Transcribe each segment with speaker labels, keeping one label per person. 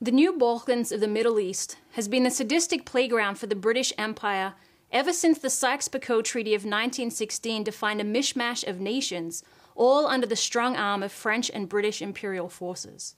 Speaker 1: The new Balkans of the Middle East has been the sadistic playground for the British Empire ever since the Sykes-Picot Treaty of 1916 defined a mishmash of nations, all under the strong arm of French and British imperial forces.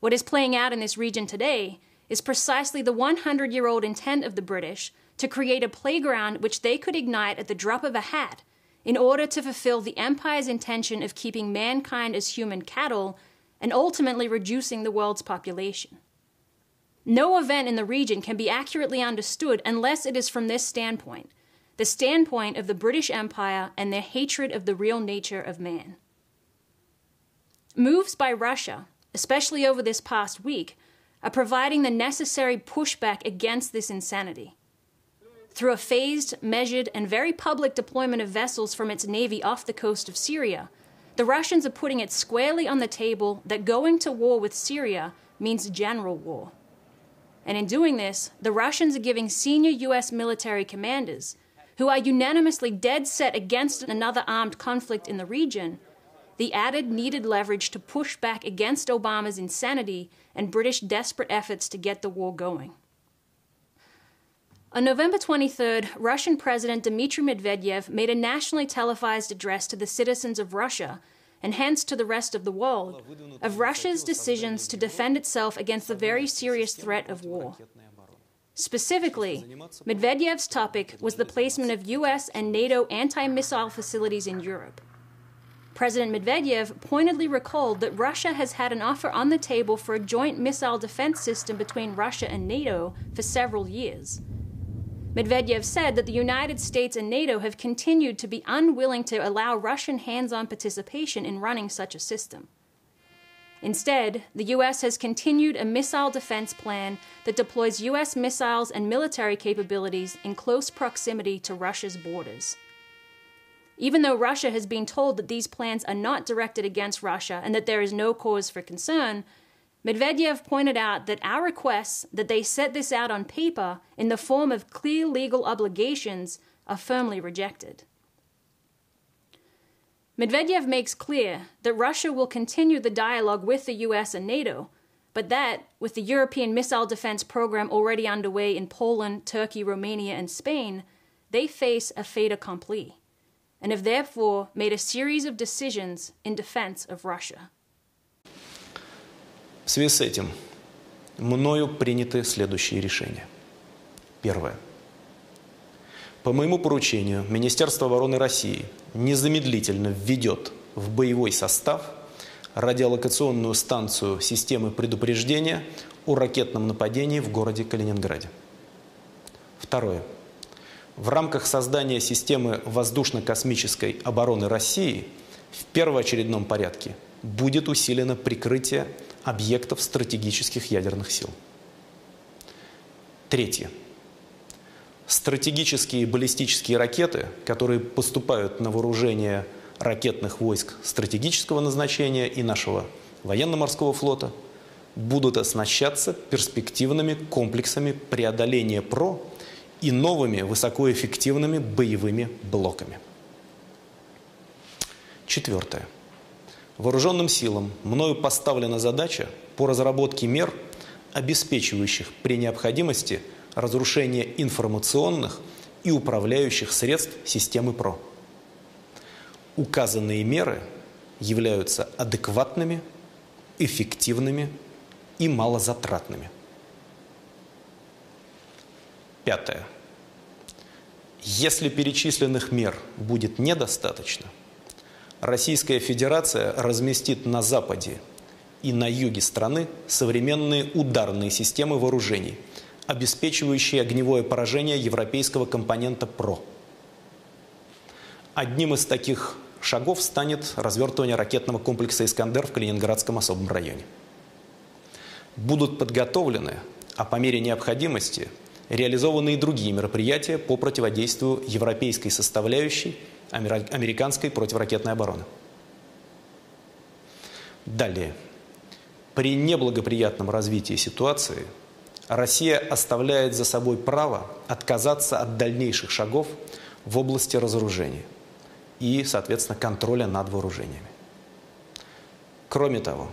Speaker 1: What is playing out in this region today is precisely the 100-year-old intent of the British to create a playground which they could ignite at the drop of a hat in order to fulfill the Empire's intention of keeping mankind as human cattle and ultimately reducing the world's population. No event in the region can be accurately understood unless it is from this standpoint, the standpoint of the British Empire and their hatred of the real nature of man. Moves by Russia, especially over this past week, are providing the necessary pushback against this insanity. Through a phased, measured, and very public deployment of vessels from its navy off the coast of Syria, the Russians are putting it squarely on the table that going to war with Syria means general war. And in doing this, the Russians are giving senior U.S. military commanders, who are unanimously dead set against another armed conflict in the region, the added needed leverage to push back against Obama's insanity and British desperate efforts to get the war going. On November 23rd, Russian President Dmitry Medvedev made a nationally televised address to the citizens of Russia, and hence to the rest of the world, of Russia's decisions to defend itself against the very serious threat of war. Specifically, Medvedev's topic was the placement of US and NATO anti-missile facilities in Europe. President Medvedev pointedly recalled that Russia has had an offer on the table for a joint missile defense system between Russia and NATO for several years. Medvedev said that the United States and NATO have continued to be unwilling to allow Russian hands-on participation in running such a system. Instead, the U.S. has continued a missile defense plan that deploys U.S. missiles and military capabilities in close proximity to Russia's borders. Even though Russia has been told that these plans are not directed against Russia and that there is no cause for concern, Medvedev pointed out that our requests that they set this out on paper in the form of clear legal obligations are firmly rejected. Medvedev makes clear that Russia will continue the dialogue with the US and NATO, but that, with the European missile defense program already underway in Poland, Turkey, Romania, and Spain, they face a fait accompli, and have therefore made a series of decisions in defense of Russia.
Speaker 2: В связи с этим мною приняты следующие решения. Первое. По моему поручению Министерство обороны России незамедлительно введет в боевой состав радиолокационную станцию системы предупреждения о ракетном нападении в городе Калининграде. Второе. В рамках создания системы воздушно-космической обороны России в первоочередном порядке будет усилено прикрытие объектов стратегических ядерных сил. Третье. Стратегические баллистические ракеты, которые поступают на вооружение ракетных войск стратегического назначения и нашего военно-морского флота, будут оснащаться перспективными комплексами преодоления ПРО и новыми высокоэффективными боевыми блоками. Четвертое. Вооруженным силам мною поставлена задача по разработке мер, обеспечивающих при необходимости разрушение информационных и управляющих средств системы ПРО. Указанные меры являются адекватными, эффективными и малозатратными. Пятое. Если перечисленных мер будет недостаточно, Российская Федерация разместит на западе и на юге страны современные ударные системы вооружений, обеспечивающие огневое поражение европейского компонента ПРО. Одним из таких шагов станет развертывание ракетного комплекса «Искандер» в Калининградском особом районе. Будут подготовлены, а по мере необходимости реализованы и другие мероприятия по противодействию европейской составляющей американской противоракетной обороны. Далее. При неблагоприятном развитии ситуации Россия оставляет за собой право отказаться от дальнейших шагов в области разоружения и, соответственно, контроля над вооружениями. Кроме того,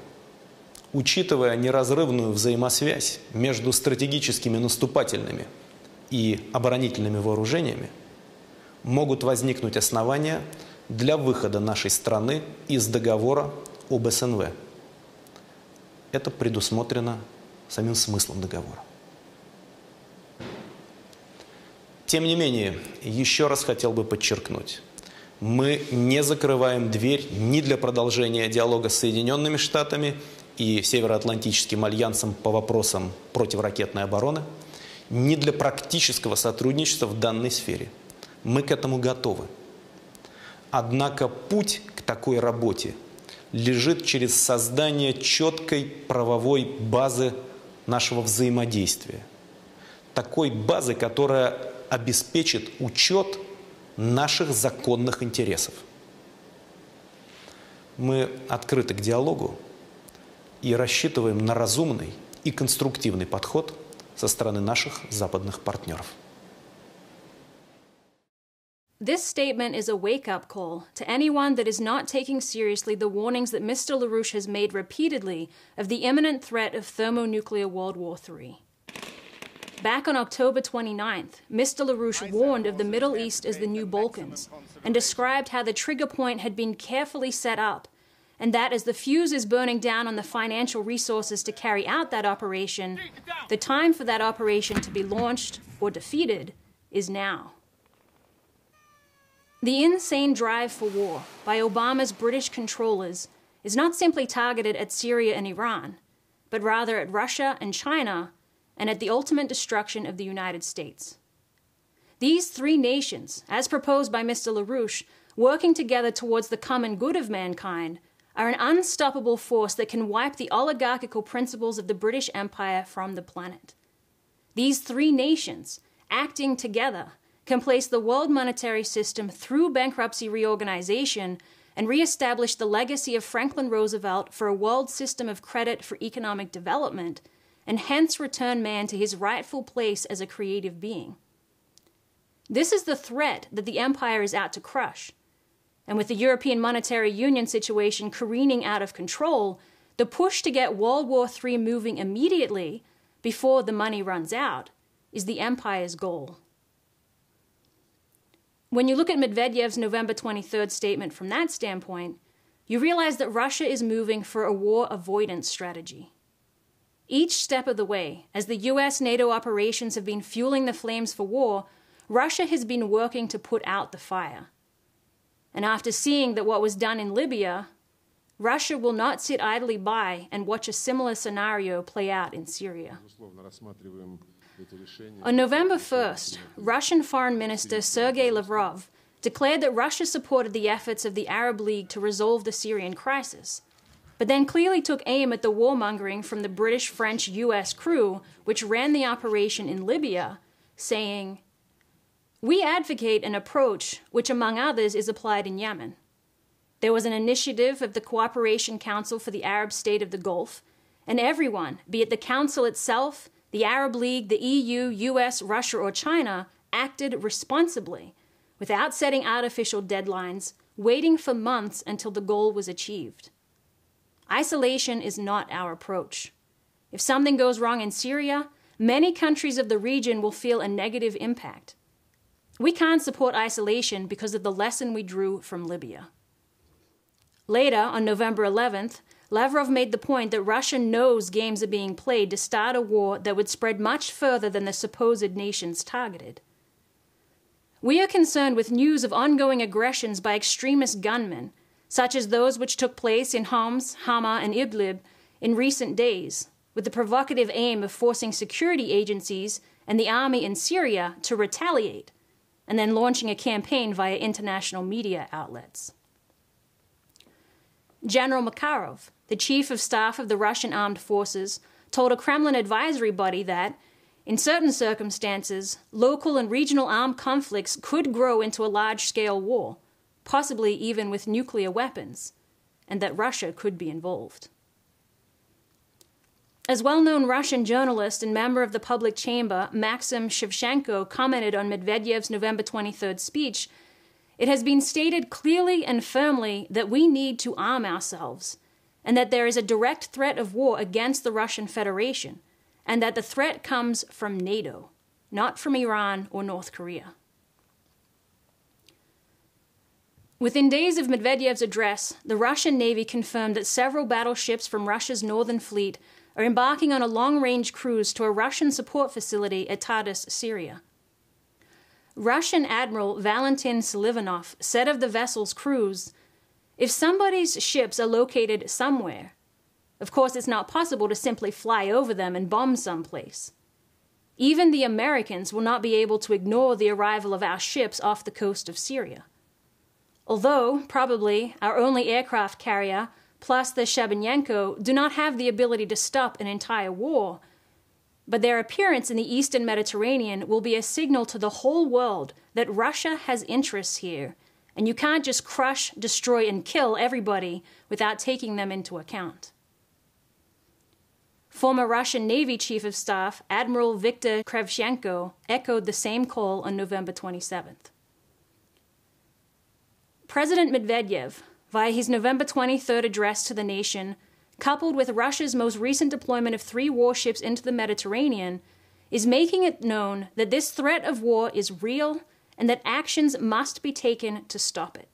Speaker 2: учитывая неразрывную взаимосвязь между стратегическими наступательными и оборонительными вооружениями, могут возникнуть основания для выхода нашей страны из договора об СНВ. Это предусмотрено самим смыслом договора. Тем не менее, еще раз хотел бы подчеркнуть, мы не закрываем дверь ни для продолжения диалога с Соединенными Штатами и Североатлантическим альянсом по вопросам противоракетной обороны, ни для практического сотрудничества в данной сфере. Мы к этому готовы. Однако путь к такой работе лежит через создание четкой правовой базы нашего взаимодействия. Такой базы, которая обеспечит учет наших законных интересов. Мы открыты к диалогу и рассчитываем на разумный и конструктивный подход со стороны наших западных партнеров.
Speaker 1: This statement is a wake-up call to anyone that is not taking seriously the warnings that Mr. LaRouche has made repeatedly of the imminent threat of thermonuclear World War III. Back on October 29th, Mr. LaRouche warned of the Middle East as the new Balkans and described how the trigger point had been carefully set up and that as the fuse is burning down on the financial resources to carry out that operation, the time for that operation to be launched or defeated is now. The insane drive for war by Obama's British controllers is not simply targeted at Syria and Iran, but rather at Russia and China, and at the ultimate destruction of the United States. These three nations, as proposed by Mr. LaRouche, working together towards the common good of mankind, are an unstoppable force that can wipe the oligarchical principles of the British Empire from the planet. These three nations, acting together, can place the world monetary system through bankruptcy reorganization and reestablish the legacy of Franklin Roosevelt for a world system of credit for economic development, and hence return man to his rightful place as a creative being. This is the threat that the empire is out to crush. And with the European Monetary Union situation careening out of control, the push to get World War III moving immediately, before the money runs out, is the empire's goal. When you look at Medvedev's November 23rd statement from that standpoint, you realize that Russia is moving for a war avoidance strategy. Each step of the way, as the US-NATO operations have been fueling the flames for war, Russia has been working to put out the fire. And after seeing that what was done in Libya, Russia will not sit idly by and watch a similar scenario play out in Syria. On November 1st, Russian Foreign Minister Sergei Lavrov declared that Russia supported the efforts of the Arab League to resolve the Syrian crisis, but then clearly took aim at the warmongering from the British, French, US crew which ran the operation in Libya, saying, "We advocate an approach which, among others, is applied in Yemen. There was an initiative of the Cooperation Council for the Arab State of the Gulf, and everyone, be it the Council itself, the Arab League, the EU, US, Russia, or China, acted responsibly, without setting artificial deadlines, waiting for months until the goal was achieved. Isolation is not our approach. If something goes wrong in Syria, many countries of the region will feel a negative impact. We can't support isolation because of the lesson we drew from Libya." Later, on November 11th, Lavrov made the point that Russia knows games are being played to start a war that would spread much further than the supposed nations targeted. "We are concerned with news of ongoing aggressions by extremist gunmen, such as those which took place in Homs, Hama, and Idlib in recent days, with the provocative aim of forcing security agencies and the army in Syria to retaliate, and then launching a campaign via international media outlets." General Makarov, the chief of staff of the Russian armed forces, told a Kremlin advisory body that, in certain circumstances, local and regional armed conflicts could grow into a large-scale war, possibly even with nuclear weapons, and that Russia could be involved. As well-known Russian journalist and member of the public chamber Maxim Shevchenko commented on Medvedev's November 23rd speech, "It has been stated clearly and firmly that we need to arm ourselves, and that there is a direct threat of war against the Russian Federation, and that the threat comes from NATO, not from Iran or North Korea. Within days of Medvedev's address, the Russian Navy confirmed that several battleships from Russia's Northern Fleet are embarking on a long-range cruise to a Russian support facility at Tartus, Syria. Russian Admiral Valentin Selivanov said of the vessel's cruise, "If somebody's ships are located somewhere, of course it's not possible to simply fly over them and bomb someplace. Even the Americans will not be able to ignore the arrival of our ships off the coast of Syria. Although, probably, our only aircraft carrier, plus the Shebenyenko, do not have the ability to stop an entire war, but their appearance in the eastern Mediterranean will be a signal to the whole world that Russia has interests here, and you can't just crush, destroy, and kill everybody without taking them into account." Former Russian Navy Chief of Staff Admiral Viktor Krevchenko echoed the same call on November 27th. President Medvedev, via his November 23rd address to the nation, coupled with Russia's most recent deployment of 3 warships into the Mediterranean, is making it known that this threat of war is real and that actions must be taken to stop it.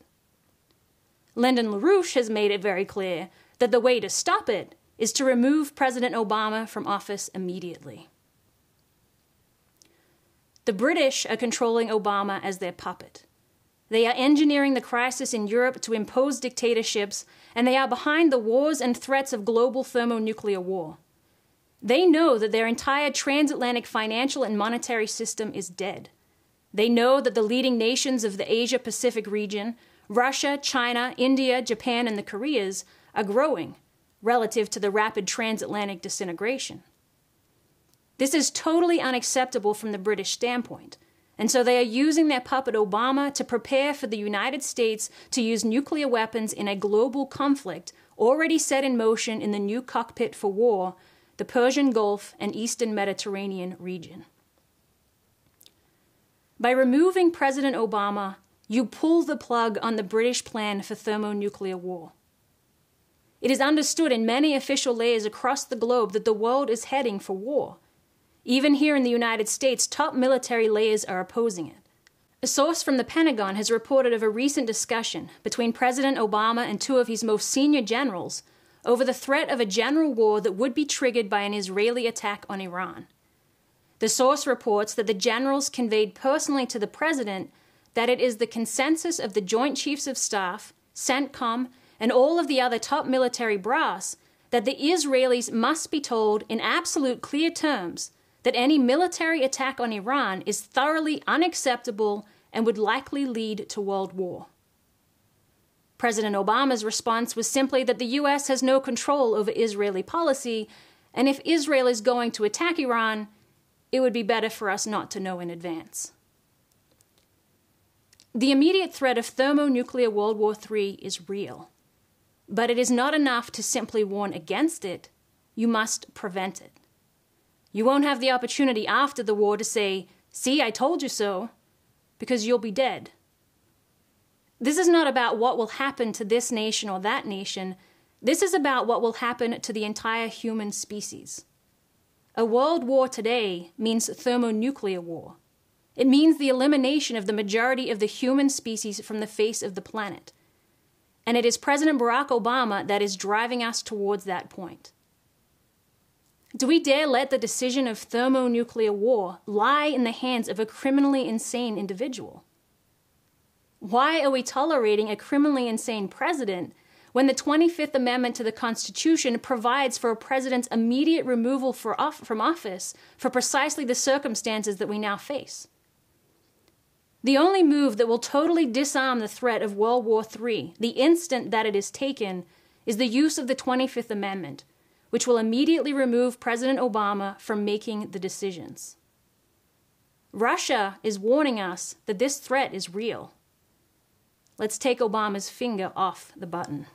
Speaker 1: Lyndon LaRouche has made it very clear that the way to stop it is to remove President Obama from office immediately. The British are controlling Obama as their puppet. They are engineering the crisis in Europe to impose dictatorships, and they are behind the wars and threats of global thermonuclear war. They know that their entire transatlantic financial and monetary system is dead. They know that the leading nations of the Asia-Pacific region, Russia, China, India, Japan, and the Koreas, are growing relative to the rapid transatlantic disintegration. This is totally unacceptable from the British standpoint. And so they are using their puppet Obama to prepare for the United States to use nuclear weapons in a global conflict already set in motion in the new cockpit for war, the Persian Gulf and Eastern Mediterranean region. By removing President Obama, you pull the plug on the British plan for thermonuclear war. It is understood in many official layers across the globe that the world is heading for war. Even here in the United States, top military layers are opposing it. A source from the Pentagon has reported of a recent discussion between President Obama and 2 of his most senior generals over the threat of a general war that would be triggered by an Israeli attack on Iran. The source reports that the generals conveyed personally to the president that it is the consensus of the Joint Chiefs of Staff, CENTCOM, and all of the other top military brass that the Israelis must be told in absolute clear terms that any military attack on Iran is thoroughly unacceptable and would likely lead to world war. President Obama's response was simply that the U.S. has no control over Israeli policy, and if Israel is going to attack Iran, it would be better for us not to know in advance. The immediate threat of thermonuclear World War III is real, but it is not enough to simply warn against it. You must prevent it. You won't have the opportunity after the war to say, "See, I told you so," because you'll be dead. This is not about what will happen to this nation or that nation. This is about what will happen to the entire human species. A world war today means thermonuclear war. It means the elimination of the majority of the human species from the face of the planet. And it is President Barack Obama that is driving us towards that point. Do we dare let the decision of thermonuclear war lie in the hands of a criminally insane individual? Why are we tolerating a criminally insane president when the 25th Amendment to the Constitution provides for a president's immediate removal from office for precisely the circumstances that we now face? The only move that will totally disarm the threat of World War III, the instant that it is taken, is the use of the 25th Amendment, which will immediately remove President Obama from making the decisions. Russia is warning us that this threat is real. Let's take Obama's finger off the button.